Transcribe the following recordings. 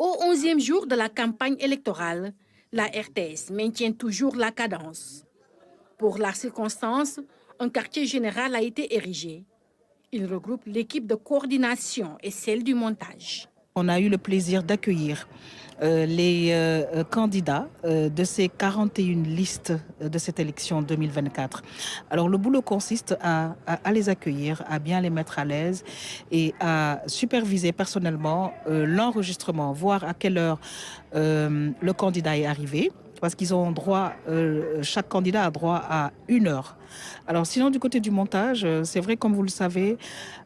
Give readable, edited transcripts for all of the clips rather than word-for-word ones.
Au 11e jour de la campagne électorale, la RTS maintient toujours la cadence. Pour la circonstance, un quartier général a été érigé. Il regroupe l'équipe de coordination et celle du montage. On a eu le plaisir d'accueillir les candidats de ces 41 listes de cette élection 2024. Alors le boulot consiste à les accueillir, à bien les mettre à l'aise et à superviser personnellement l'enregistrement, voir à quelle heure le candidat est arrivé. Parce qu'ils ont droit, chaque candidat a droit à 1 heure. Alors sinon, du côté du montage, c'est vrai, comme vous le savez,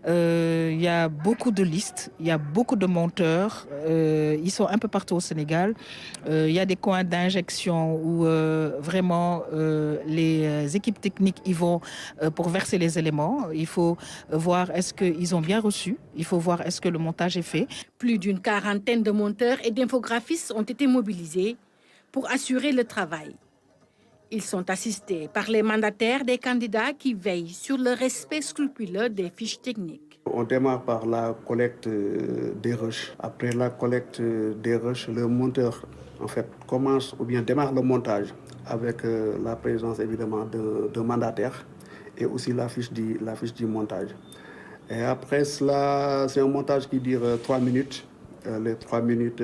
il y a beaucoup de listes, il y a beaucoup de monteurs, ils sont un peu partout au Sénégal. Il y a des coins d'injection où vraiment les équipes techniques y vont pour verser les éléments. Il faut voir est-ce qu'ils ont bien reçu, il faut voir est-ce que le montage est fait. Plus d'une quarantaine de monteurs et d'infographistes ont été mobilisés pour assurer le travail. Ils sont assistés par les mandataires des candidats qui veillent sur le respect scrupuleux des fiches techniques. On démarre par la collecte des rushs. Après la collecte des rushs, le monteur commence ou bien démarre le montage avec la présence évidemment de mandataires et aussi la fiche du montage. Et après cela, c'est un montage qui dure 3 minutes. Les 3 minutes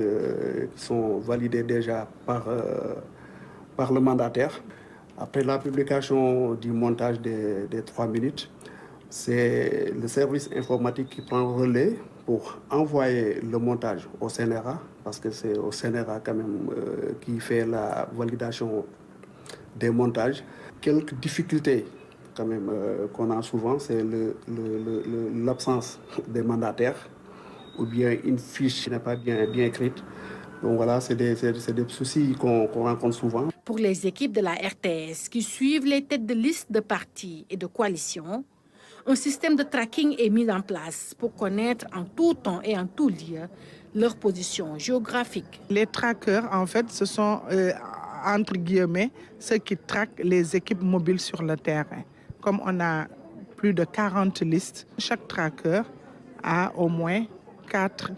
sont validées déjà par le mandataire. Après la publication du montage des 3 minutes, c'est le service informatique qui prend le relais pour envoyer le montage au CNRA, parce que c'est au CNRA quand même qui fait la validation des montages. Quelques difficultés quand même qu'on a souvent, c'est l'absence des mandataires ou bien une fiche qui n'est pas bien écrite. Donc voilà, c'est des soucis qu'on rencontre souvent. Pour les équipes de la RTS qui suivent les têtes de liste de partis et de coalitions, un système de tracking est mis en place pour connaître en tout temps et en tout lieu leur position géographique. Les trackers, en fait, ce sont, entre guillemets, ceux qui traquent les équipes mobiles sur le terrain. Comme on a plus de 40 listes, chaque tracker a au moins 4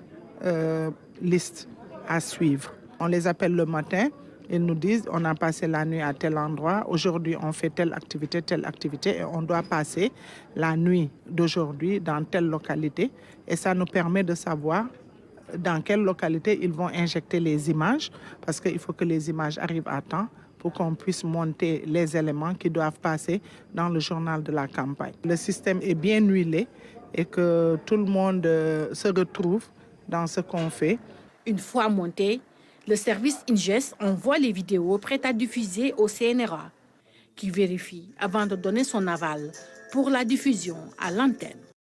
listes à suivre. On les appelle le matin. Ils nous disent on a passé la nuit à tel endroit, aujourd'hui on fait telle activité et on doit passer la nuit d'aujourd'hui dans telle localité. Et ça nous permet de savoir dans quelle localité ils vont injecter les images parce qu'il faut que les images arrivent à temps pour qu'on puisse monter les éléments qui doivent passer dans le journal de la campagne. Le système est bien huilé et que tout le monde se retrouve dans ce qu'on fait. Une fois monté, le service INGES envoie les vidéos prêtes à diffuser au CNRA, qui vérifie avant de donner son aval pour la diffusion à l'antenne.